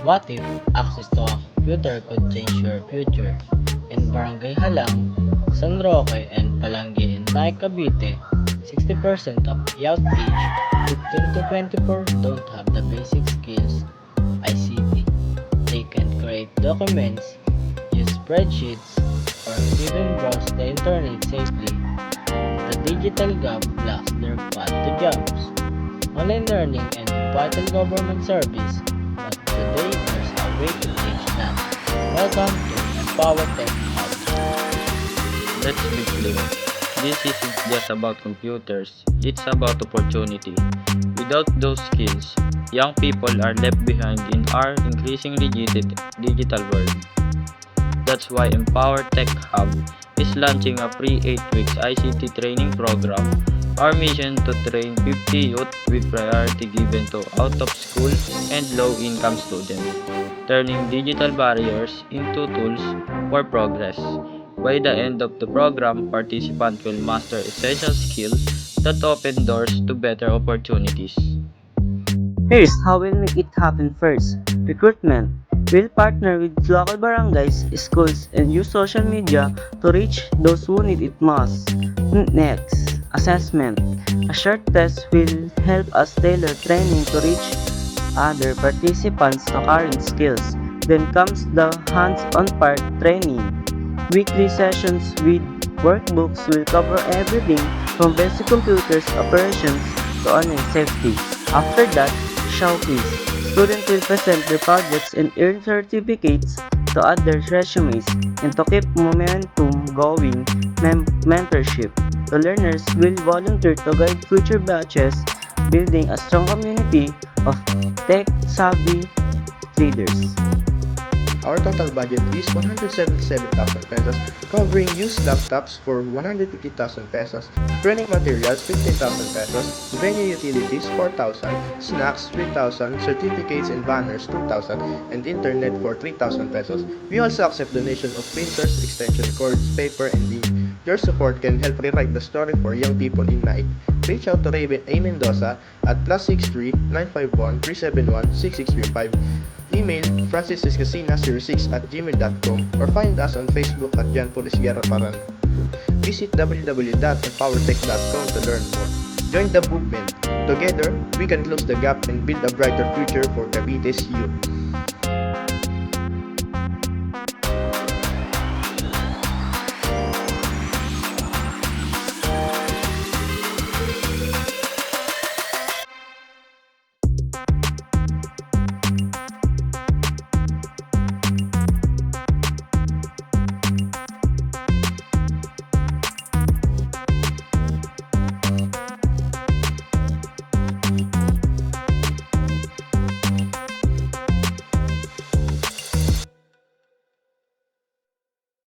What if access to a computer could change your future? In Barangay Halang, San Roque, and Palangge in Naik Cavite, 60% of youth age 15 to 24 don't have the basic skills ICT. They can create documents, use spreadsheets, or even browse the internet safely. The digital gap blocks their path to jobs, online learning, and vital government service. But today, there's a way to change that. Welcome to Empower Tech Hub. Let's be clear. This isn't just about computers, it's about opportunity. Without those skills, young people are left behind in our increasingly digital world. That's why Empower Tech Hub is launching a free 8 weeks ICT training program. Our mission to train 50 youth with priority given to out of school and low income students, turning digital barriers into tools for progress. By the end of the program, participants will master essential skills that open doors to better opportunities. Here's how we'll make it happen first. Recruitment. We'll partner with local barangays, schools, and use social media to reach those who need it most. Next, assessment. A short test will help us tailor training to reach other participants to current skills. Then comes the hands-on part training. Weekly sessions with workbooks will cover everything from basic computers operations to online safety. After that, showcase. Students will present their projects and earn certificates to add their resumes. And to keep momentum going, mentorship. The learners will volunteer to guide future batches, building a strong community of tech-savvy leaders. Our total budget is 177,000 pesos, covering used laptops for 150,000 pesos, training materials 15,000 pesos, venue utilities 4,000, snacks 3,000, certificates and banners 2,000, and internet for 3,000 pesos. We also accept donation of printers, extension cords, paper, and ink. Your support can help rewrite the story for young people in Naik. Reach out to Raven A. Mendoza at +63 951 371 6635. Email francisescasina06@gmail.com or find us on Facebook at Jan Pulis Guerra Paran. Visit www.empowertech.com to learn more. Join the movement. Together, we can close the gap and build a brighter future for Cavite's youth.